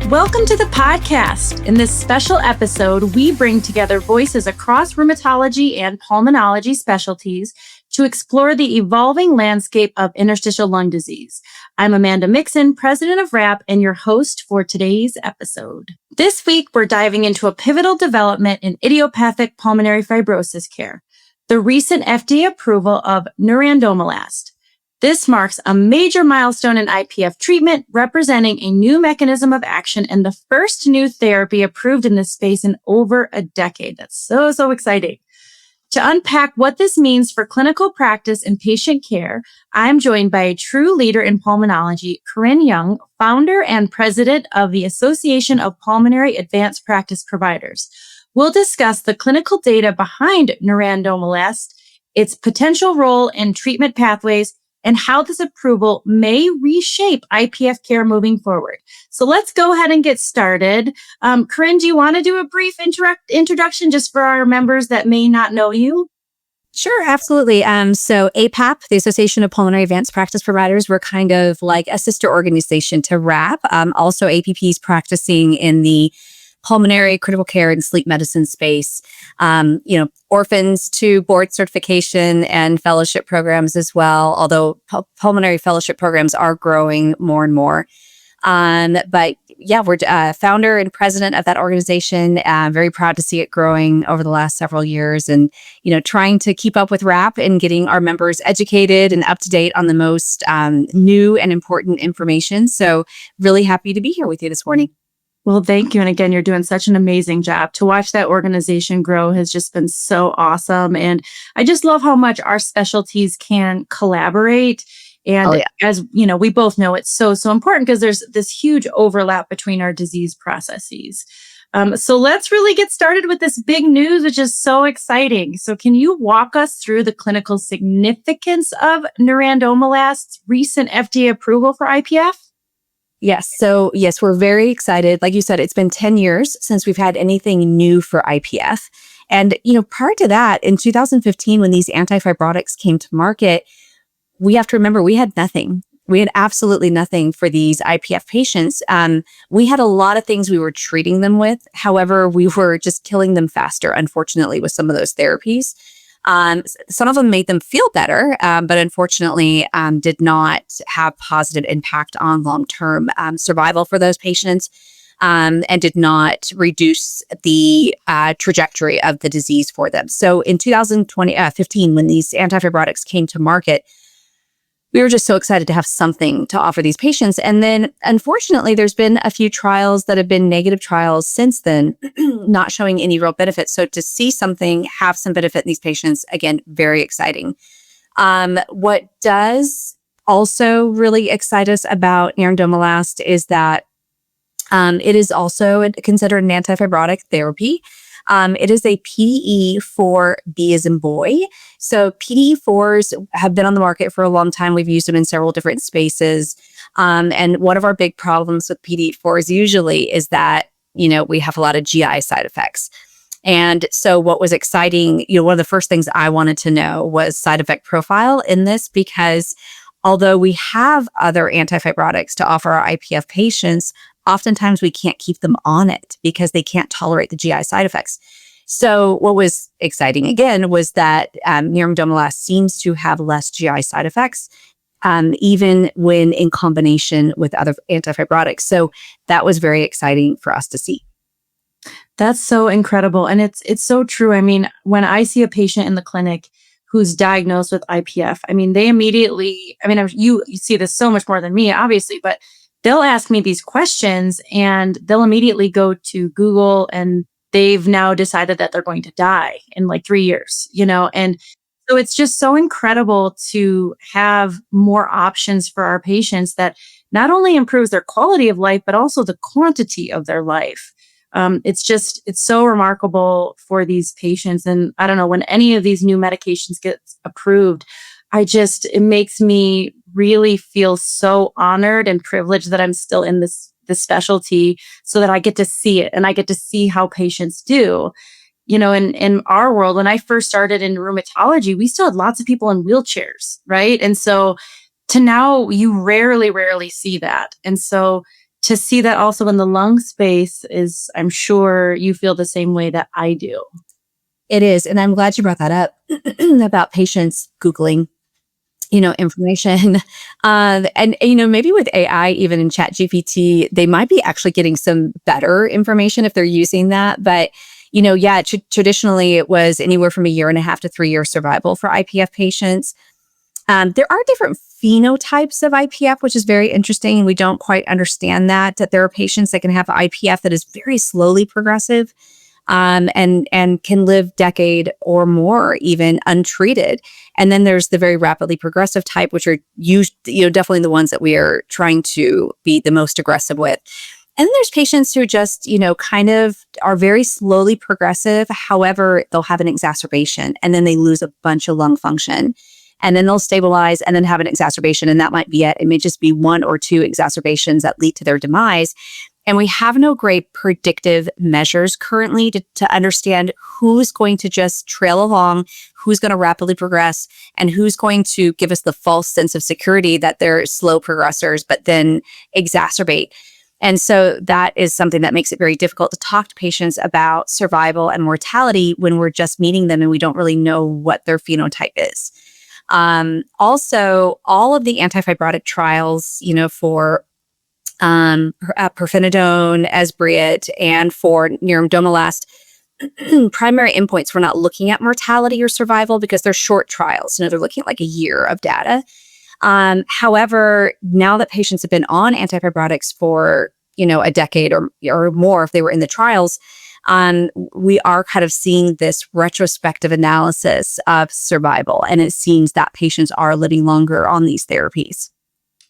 Welcome to the podcast. In this special episode, we bring together voices across rheumatology and pulmonology specialties to explore the evolving landscape of interstitial lung disease. I'm Amanda Mixon, president of RhAPP, and your host for today's episode. This week, we're diving into a pivotal development in idiopathic pulmonary fibrosis care, the recent FDA approval of Nerandomilast. This marks a major milestone in IPF treatment, representing a new mechanism of action and the first new therapy approved in this space in over a decade. That's so exciting. To unpack what this means for clinical practice and patient care, I'm joined by a true leader in pulmonology, Corinne Young, founder and president of the Association of Pulmonary Advanced Practice Providers. We'll discuss the clinical data behind Nerandomilast, its potential role in treatment pathways, and how this approval may reshape IPF care moving forward. So let's go ahead and get started. Corinne, do you want to do a brief introduction just for our members that may not know you? Sure, absolutely. So APAPP, the Association of Pulmonary Advanced Practice Providers, we're kind of like a sister organization to RhAPP. Also, APP is practicing in the pulmonary, critical care, and sleep medicine space. Orphans to board certification and fellowship programs as well, although pulmonary fellowship programs are growing more and more. But yeah, we're founder and president of that organization. Very proud to see it growing over the last several years and, trying to keep up with RhAPP and getting our members educated and up to date on the most new and important information. So really happy to be here with you this morning. Well, thank you. And again, you're doing such an amazing job. To watch that organization grow has just been so awesome. And I just love how much our specialties can collaborate. And as we both know, it's so important because there's this huge overlap between our disease processes. So let's really get started with this big news, which is so exciting. So can you walk us through the clinical significance of Nerandomilast's recent FDA approval for IPF? Yes. So yes, we're very excited. Like you said, it's been 10 years since we've had anything new for IPF. And, prior to that, in 2015, when these antifibrotics came to market, we have to remember we had nothing. We had absolutely nothing for these IPF patients. We had a lot of things we were treating them with. However, we were just killing them faster, unfortunately, with some of those therapies. Some of them made them feel better, but unfortunately did not have positive impact on long-term survival for those patients and did not reduce the trajectory of the disease for them. So in 2015, when these antifibrotics came to market, we were just so excited to have something to offer these patients. And then, unfortunately, there's been a few trials that have been negative trials since then, not showing any real benefit. So to see something have some benefit in these patients, again, very exciting. What does also really excite us about Nerandomilast is that it is also considered an antifibrotic therapy. It is a PDE4B as in boy. So PDE4s have been on the market for a long time. We've used them in several different spaces. And one of our big problems with PDE4s usually is that, we have a lot of GI side effects. And so what was exciting, one of the first things I wanted to know was side effect profile in this, because although we have other antifibrotics to offer our IPF patients, oftentimes we can't keep them on it because they can't tolerate the GI side effects. So what was exciting again was that Nerandomilast seems to have less GI side effects, even when in combination with other antifibrotics. So that was very exciting for us to see. That's so incredible. And it's so true. I mean, when I see a patient in the clinic who's diagnosed with IPF, they immediately, you see this so much more than me, obviously, but they'll ask me these questions and they'll immediately go to Google and they've now decided that they're going to die in like 3 years, and so it's just so incredible to have more options for our patients that not only improves their quality of life, but also the quantity of their life. It's so remarkable for these patients. And I don't know, when any of these new medications get approved, it makes me really feel so honored and privileged that I'm still in this specialty so that I get to see it and I get to see how patients do. In our world, when I first started in rheumatology, we still had lots of people in wheelchairs, right? And so to now, you rarely see that. And so to see that also in the lung space is, I'm sure you feel the same way that I do. It is. And I'm glad you brought that up about patients Googling, information. And, maybe with AI, even in Chat GPT, they might be actually getting some better information if they're using that. But, traditionally it was anywhere from 1.5 to 3 year survival for IPF patients. There are different phenotypes of IPF, which is very interesting. We don't quite understand that there are patients that can have IPF that is very slowly progressive, and can live decade or more even untreated. And then there's the very rapidly progressive type, which are definitely the ones that we are trying to be the most aggressive with. And then there's patients who just, kind of are very slowly progressive. However, they'll have an exacerbation and then they lose a bunch of lung function. And then they'll stabilize and then have an exacerbation. And that might be it. It may just be 1 or 2 exacerbations that lead to their demise. And we have no great predictive measures currently to understand who's going to just trail along, who's going to rapidly progress, and who's going to give us the false sense of security that they're slow progressors, but then exacerbate. And so that is something that makes it very difficult to talk to patients about survival and mortality when we're just meeting them and we don't really know what their phenotype is. Also, all of the antifibrotic trials, for pirfenidone, Esbriet, and for Nerandomilast, primary endpoints, we're not looking at mortality or survival because they're short trials. They're looking at like a year of data. However, now that patients have been on antifibrotics for, a decade or more, if they were in the trials, we are kind of seeing this retrospective analysis of survival. And it seems that patients are living longer on these therapies.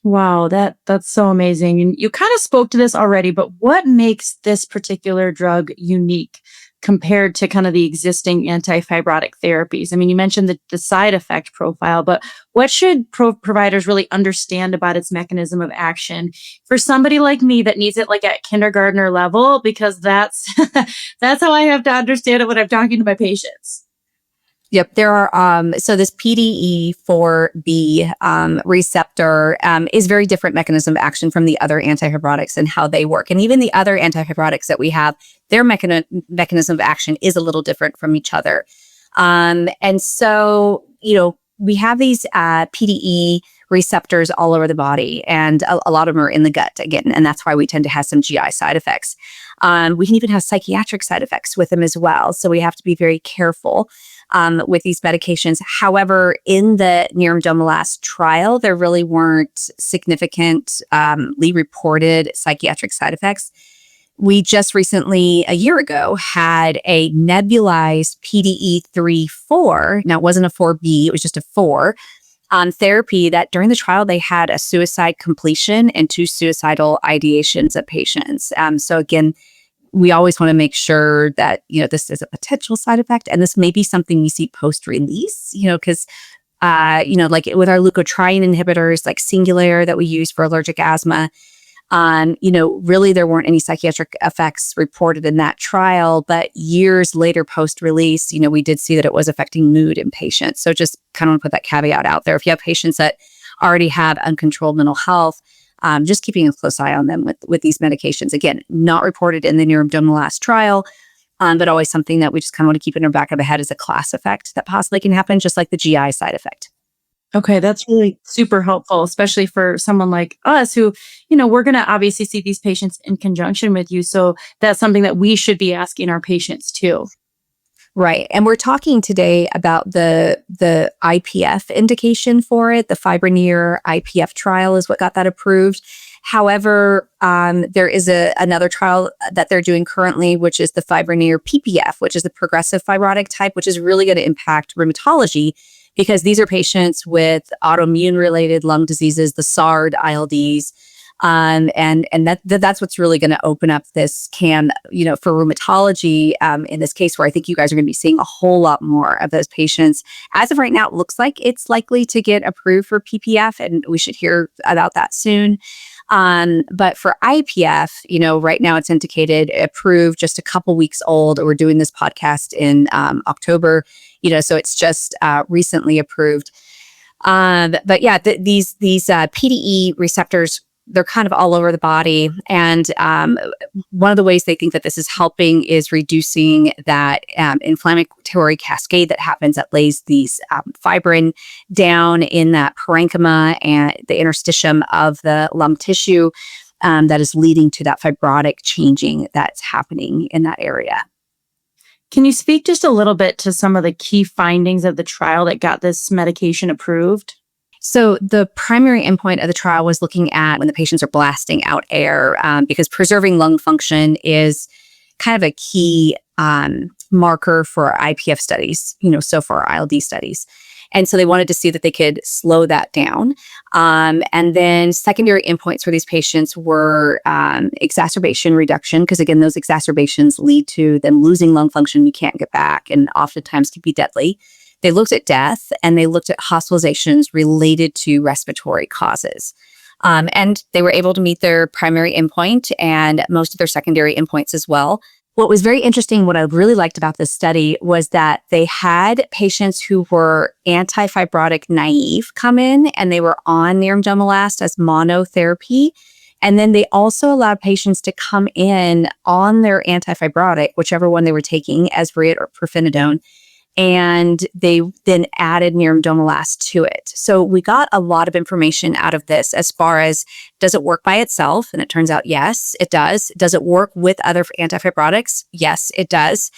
Wow, that's so amazing. And you kind of spoke to this already, but what makes this particular drug unique compared to kind of the existing antifibrotic therapies? I mean, you mentioned the side effect profile, but what should providers really understand about its mechanism of action for somebody like me that needs it like at kindergartner level? Because that's that's how I have to understand it when I'm talking to my patients. Yep, there are. So this PDE4B receptor is very different mechanism of action from the other antifibrotics and how they work. And even the other antifibrotics that we have, their mechanism of action is a little different from each other. And so, we have these PDE receptors all over the body, and a lot of them are in the gut again. And that's why we tend to have some GI side effects. We can even have psychiatric side effects with them as well. So we have to be very careful with these medications. However, in the Nerandomilast trial, there really weren't significantly reported psychiatric side effects. We just recently, a year ago, had a nebulized PDE3/4. Now, it wasn't a 4B, it was just a 4 on therapy that during the trial, they had a suicide completion and 2 suicidal ideations of patients. So again, we always want to make sure that, this is a potential side effect. And this may be something we see post-release, because, like with our leukotriene inhibitors, like Singulair that we use for allergic asthma, really there weren't any psychiatric effects reported in that trial. But years later, post-release, we did see that it was affecting mood in patients. So just kind of want to put that caveat out there. If you have patients that already have uncontrolled mental health, just keeping a close eye on them with these medications. Again, not reported in the Nerandomilast trial, but always something that we just kind of want to keep in our back of the head as a class effect that possibly can happen, just like the GI side effect. Okay, that's really super helpful, especially for someone like us who, we're going to obviously see these patients in conjunction with you. So that's something that we should be asking our patients too. Right. And we're talking today about the IPF indication for it. The FIBRONEER-IPF trial is what got that approved. However, there is another trial that they're doing currently, which is the FIBRONEER-PPF, which is the progressive fibrotic type, which is really going to impact rheumatology because these are patients with autoimmune-related lung diseases, the SARD, ILDs, and that's what's really going to open up this can, for rheumatology in this case, where I think you guys are going to be seeing a whole lot more of those patients. As of right now, it looks like it's likely to get approved for PPF, and we should hear about that soon. But for IPF, right now it's indicated, approved, just a couple weeks old. We're doing this podcast in October, so it's just recently approved. But yeah, these PDE receptors they're kind of all over the body. And one of the ways they think that this is helping is reducing that inflammatory cascade that happens that lays these fibrin down in that parenchyma and the interstitium of the lung tissue that is leading to that fibrotic changing that's happening in that area. Can you speak just a little bit to some of the key findings of the trial that got this medication approved? So the primary endpoint of the trial was looking at when the patients are blasting out air, because preserving lung function is kind of a key marker for IPF studies, so for our ILD studies. And so they wanted to see that they could slow that down. And then secondary endpoints for these patients were exacerbation reduction, because again, those exacerbations lead to them losing lung function you can't get back and oftentimes can be deadly. They looked at death and they looked at hospitalizations related to respiratory causes. And they were able to meet their primary endpoint and most of their secondary endpoints as well. What was very interesting, what I really liked about this study was that they had patients who were anti-fibrotic naive come in and they were on Nerandomilast as monotherapy. And then they also allowed patients to come in on their anti-fibrotic, whichever one they were taking, Esbriet or pirfenidone. And they then added Nerandomilast to it. So we got a lot of information out of this as far as, does it work by itself? And it turns out, yes, it does. Does it work with other antifibrotics? Yes, it does.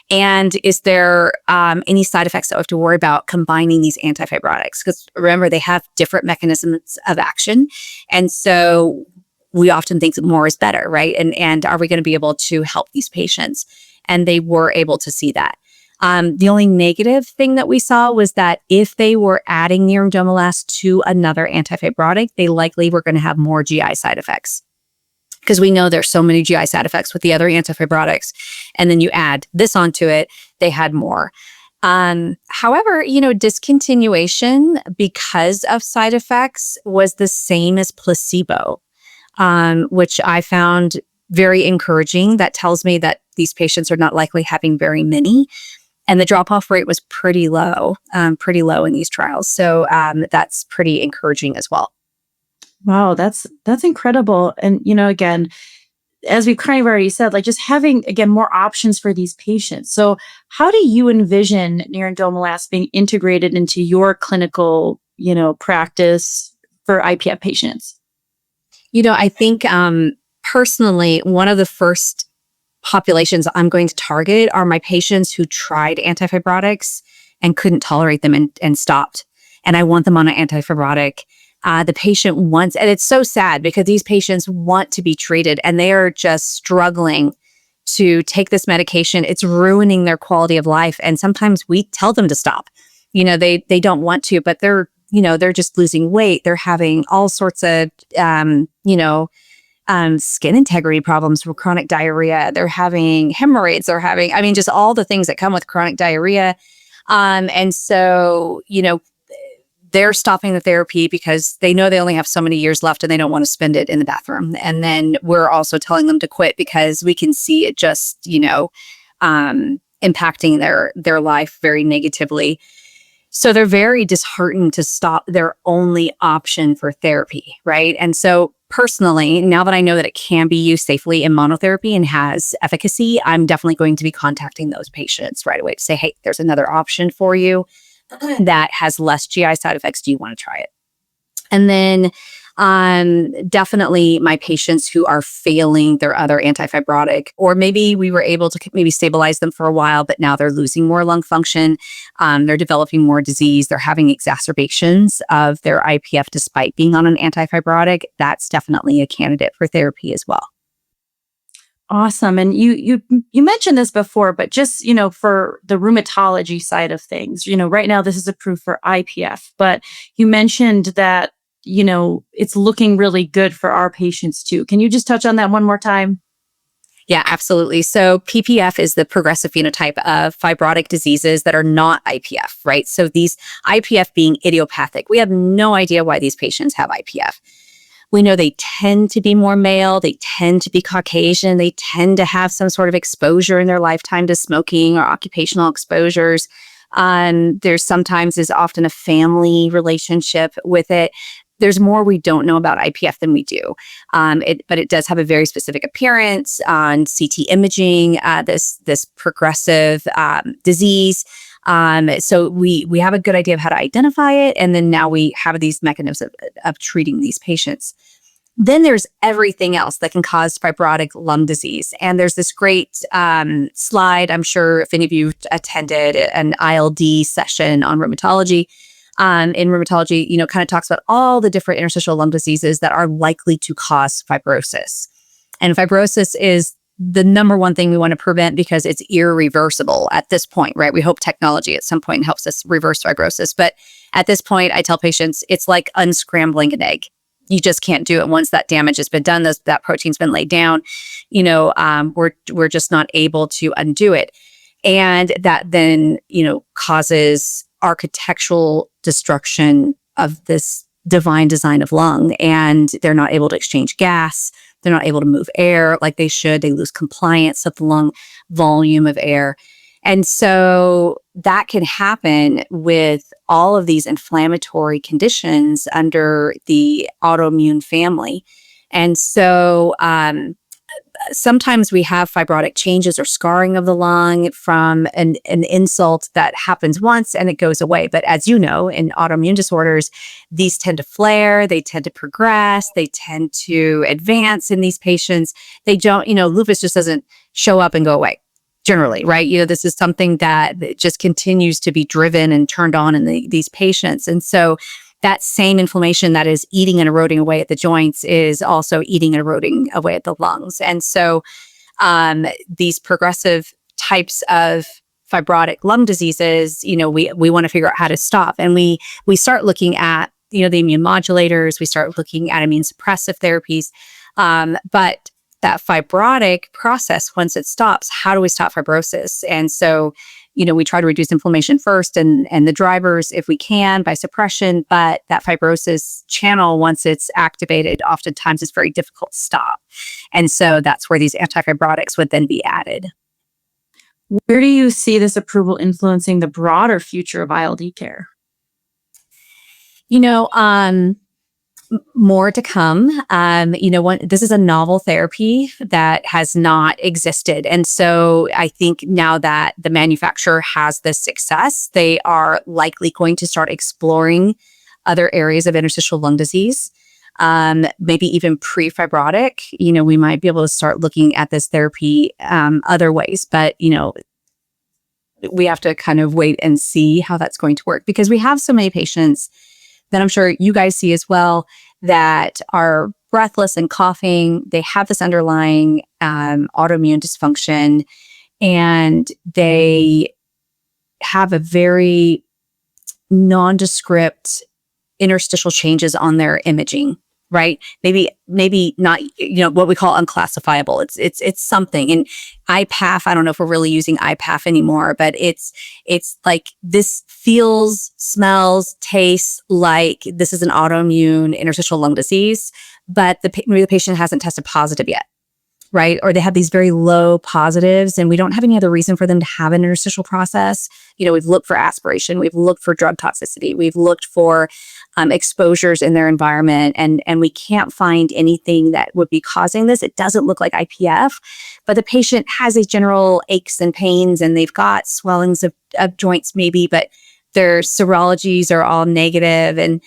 And is there any side effects that we have to worry about combining these antifibrotics? Because remember, they have different mechanisms of action. And so we often think that more is better, right? And are we going to be able to help these patients? And they were able to see that. The only negative thing that we saw was that if they were adding Nerandomilast to another antifibrotic, they likely were going to have more GI side effects. Because we know there's so many GI side effects with the other antifibrotics. And then you add this onto it, they had more. However, discontinuation because of side effects was the same as placebo, which I found very encouraging. That tells me that these patients are not likely having very many. And the drop-off rate was pretty low in these trials. So that's pretty encouraging as well. Wow, that's incredible. And, again, as we've kind of already said, like just having, again, more options for these patients. So how do you envision Nerandomilast being integrated into your clinical, practice for IPF patients? I think personally, one of the first populations I'm going to target are my patients who tried antifibrotics and couldn't tolerate them and stopped. And I want them on an antifibrotic. The patient wants, and it's so sad because these patients want to be treated and they are just struggling to take this medication. It's ruining their quality of life. And sometimes we tell them to stop. They don't want to, but they're just losing weight. They're having all sorts of, skin integrity problems from chronic diarrhea. They're having hemorrhoids. They're having, just all the things that come with chronic diarrhea. And so, they're stopping the therapy because they know they only have so many years left and they don't want to spend it in the bathroom. And then we're also telling them to quit because we can see it just, impacting their life very negatively. So they're very disheartened to stop their only option for therapy, right? And so personally, now that I know that it can be used safely in monotherapy and has efficacy, I'm definitely going to be contacting those patients right away to say, hey, there's another option for you that has less GI side effects. Do you want to try it? And then definitely my patients who are failing their other antifibrotic, or maybe we were able to maybe stabilize them for a while, but now they're losing more lung function. They're developing more disease. They're having exacerbations of their IPF despite being on an antifibrotic. That's definitely a candidate for therapy as well. Awesome. And you mentioned this before, but just, for the rheumatology side of things, right now this is approved for IPF, but you mentioned that, it's looking really good for our patients too. Can you just touch on that one more time? Yeah, absolutely. So PPF is the progressive phenotype of fibrotic diseases that are not IPF, right? So these IPF being idiopathic, we have no idea why these patients have IPF. We know they tend to be more male, they tend to be Caucasian, they tend to have some sort of exposure in their lifetime to smoking or occupational exposures. There's sometimes is often a family relationship with it. there's more we don't know about IPF than we do. But it does have a very specific appearance on CT imaging, this progressive disease. So we have a good idea of how to identify it. And then now we have these mechanisms of treating these patients. Then there's everything else that can cause fibrotic lung disease. And there's this great slide, I'm sure if any of you attended an ILD session on rheumatology. In rheumatology, kind of talks about all the different interstitial lung diseases that are likely to cause fibrosis. And fibrosis is the number one thing we want to prevent because it's irreversible at this point, right? We hope technology at some point helps us reverse fibrosis. But at this point, I tell patients, it's like unscrambling an egg. You just can't do it once that damage has been done. That protein's been laid down. We're just not able to undo it. And that then, causes architectural destruction of this divine design of lung. And they're not able to exchange gas. They're not able to move air like they should. They lose compliance of the lung volume of air. And so that can happen with all of these inflammatory conditions under the autoimmune family. And so sometimes we have fibrotic changes or scarring of the lung from an insult that happens once and it goes away. But as you know, in autoimmune disorders, these tend to flare, they tend to progress, they tend to advance in these patients. They don't, lupus just doesn't show up and go away. Generally, right? This is something that just continues to be driven and turned on in these patients. And so that same inflammation that is eating and eroding away at the joints is also eating and eroding away at the lungs. And so these progressive types of fibrotic lung diseases, we want to figure out how to stop. And we start looking at, the immune modulators, we start looking at immune suppressive therapies. But that fibrotic process, once it stops, how do we stop fibrosis? And so, we try to reduce inflammation first and the drivers if we can by suppression, but that fibrosis channel, once it's activated, oftentimes it's very difficult to stop. And so that's where these antifibrotics would then be added. Where do you see this approval influencing the broader future of ILD care? More to come. This is a novel therapy that has not existed. And so I think now that the manufacturer has this success, they are likely going to start exploring other areas of interstitial lung disease, maybe even pre-fibrotic. We might be able to start looking at this therapy other ways. But, we have to kind of wait and see how that's going to work because we have so many patients that I'm sure you guys see as well that are breathless and coughing. They have this underlying autoimmune dysfunction and they have a very nondescript interstitial changes on their imaging, right? Maybe not, what we call unclassifiable. It's something. And IPAPP, I don't know if we're really using IPAPP anymore, but it's like this feels, smells, tastes like this is an autoimmune interstitial lung disease, but maybe the patient hasn't tested positive yet. Right? Or they have these very low positives and we don't have any other reason for them to have an interstitial process. We've looked for aspiration, we've looked for drug toxicity, we've looked for exposures in their environment and we can't find anything that would be causing this. It doesn't look like IPF, but the patient has these general aches and pains and they've got swellings of joints maybe, but their serologies are all negative and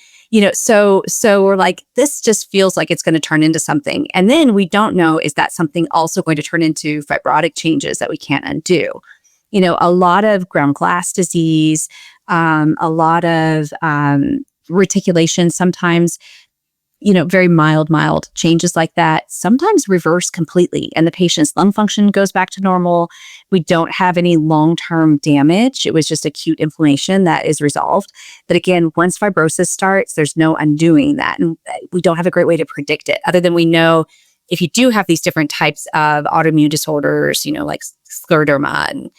so we're like, this just feels like it's going to turn into something. And then we don't know, is that something also going to turn into fibrotic changes that we can't undo? A lot of ground glass disease, a lot of reticulation, sometimes, very mild changes like that, sometimes reverse completely. And the patient's lung function goes back to normal. We don't have any long-term damage. It was just acute inflammation that is resolved. But again, once fibrosis starts, there's no undoing that. And we don't have a great way to predict it other than we know if you do have these different types of autoimmune disorders, like scleroderma and,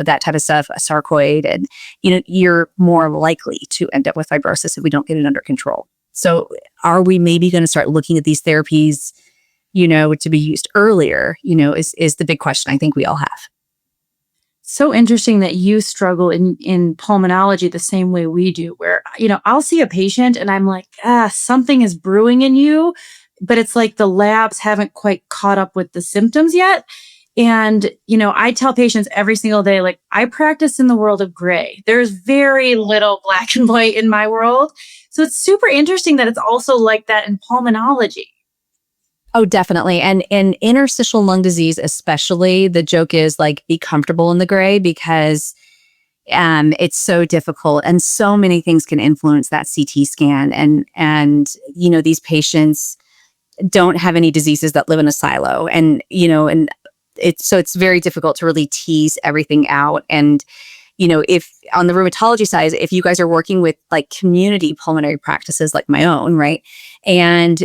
that type of stuff, a sarcoid, and, you're more likely to end up with fibrosis if we don't get it under control. So are we maybe going to start looking at these therapies, to be used earlier, is the big question I think we all have. So interesting that you struggle in pulmonology the same way we do, where, I'll see a patient and I'm like, something is brewing in you, but it's like the labs haven't quite caught up with the symptoms yet. And, I tell patients every single day, like, I practice in the world of gray. There's very little black and white in my world. So it's super interesting that it's also like that in pulmonology. Oh, definitely. And in interstitial lung disease, especially, the joke is like, be comfortable in the gray because it's so difficult and so many things can influence that CT scan. And these patients don't have any diseases that live in a silo. And it's very difficult to really tease everything out. And if on the rheumatology side, if you guys are working with like community pulmonary practices like my own, right? And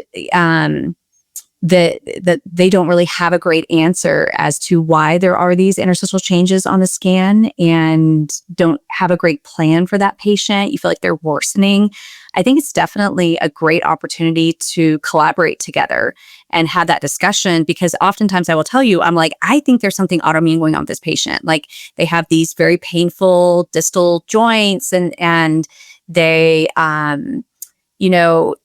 that they don't really have a great answer as to why there are these interstitial changes on the scan and don't have a great plan for that patient. You feel like they're worsening. I think it's definitely a great opportunity to collaborate together and have that discussion, because oftentimes I will tell you, I'm like, I think there's something autoimmune going on with this patient. Like, they have these very painful distal joints and they,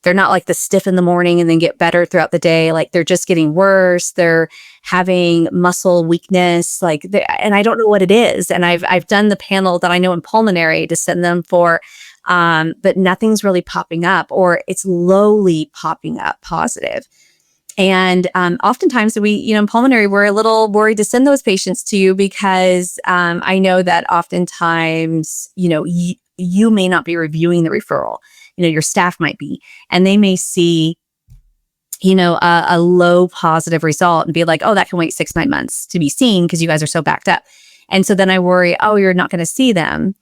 they're not like the stiff in the morning and then get better throughout the day. Like, they're just getting worse. They're having muscle weakness, and I don't know what it is. And I've done the panel that I know in pulmonary to send them for, but nothing's really popping up, or it's lowly popping up positive. And oftentimes in pulmonary, we're a little worried to send those patients to you because I know that oftentimes, you may not be reviewing the referral. Your staff might be, and they may see, a low positive result and be like, oh, that can wait 6-9 months to be seen because you guys are so backed up. And so then I worry, oh, you're not going to see them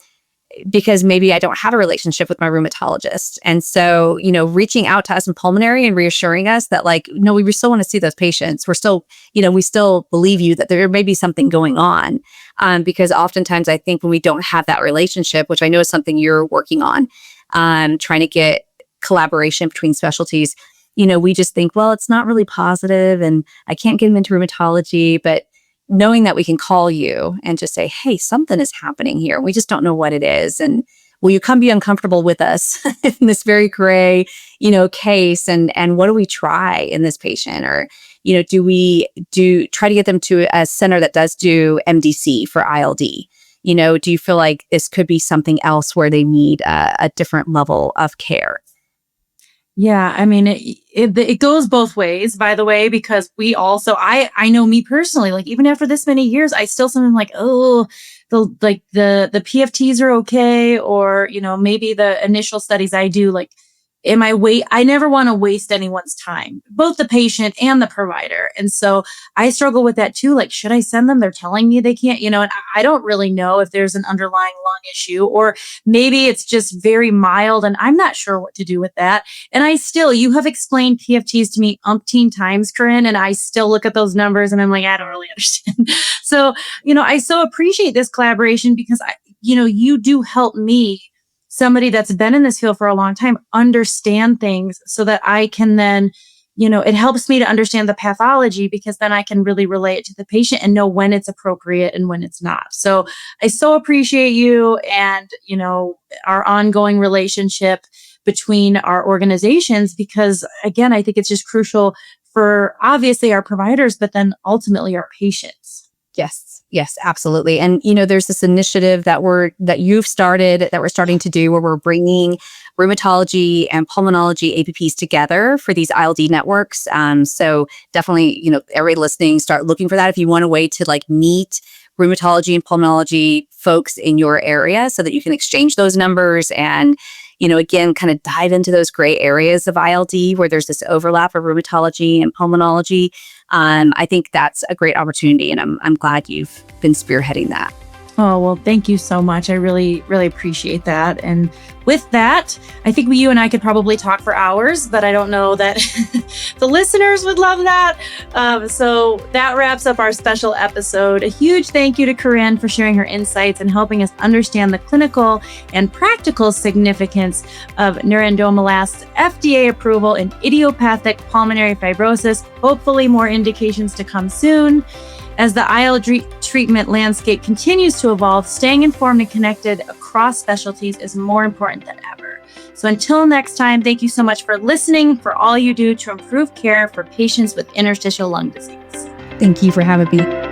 because maybe I don't have a relationship with my rheumatologist. And so, reaching out to us in pulmonary and reassuring us that no, we still want to see those patients. We're still, we still believe you that there may be something going on. Because oftentimes I think when we don't have that relationship, which I know is something you're working on, trying to get collaboration between specialties, we just think, well, it's not really positive and I can't get them into rheumatology. But knowing that we can call you and just say, hey, something is happening here. We just don't know what it is. And will you come be uncomfortable with us in this very gray, case? And what do we try in this patient? Or, do we try to get them to a center that does do MDC for ILD? Do you feel like this could be something else where they need a different level of care? Yeah, I mean, it goes both ways, by the way, because we also, I know me personally, like, even after this many years, I still something like, oh, the PFTs are okay, or maybe the initial studies I do, like, I never want to waste anyone's time, both the patient and the provider. And so I struggle with that too. Like, should I send them? They're telling me they can't, and I don't really know if there's an underlying lung issue, or maybe it's just very mild and I'm not sure what to do with that. And you have explained PFTs to me umpteen times, Corinne, and I still look at those numbers and I'm like, I don't really understand. So, I so appreciate this collaboration because you do help me, somebody that's been in this field for a long time, understand things so that I can then, it helps me to understand the pathology, because then I can really relate it to the patient and know when it's appropriate and when it's not. So I so appreciate you and, our ongoing relationship between our organizations, because again, I think it's just crucial for obviously our providers, but then ultimately our patients. Yes, absolutely. And, there's this initiative that you've started, that we're starting to do, where we're bringing rheumatology and pulmonology APPs together for these ILD networks. So definitely, everybody listening, start looking for that if you want a way to meet rheumatology and pulmonology folks in your area so that you can exchange those numbers and, again, kind of dive into those gray areas of ILD where there's this overlap of rheumatology and pulmonology. I think that's a great opportunity, and I'm glad you've been spearheading that. Oh, well, thank you so much. I really, really appreciate that. And with that, I think you and I could probably talk for hours, but I don't know that the listeners would love that. So that wraps up our special episode. A huge thank you to Corinne for sharing her insights and helping us understand the clinical and practical significance of Nerandomilast's FDA approval in idiopathic pulmonary fibrosis. Hopefully more indications to come soon. As the IL treatment landscape continues to evolve, staying informed and connected across specialties is more important than ever. So until next time, thank you so much for listening, for all you do to improve care for patients with interstitial lung disease. Thank you for having me.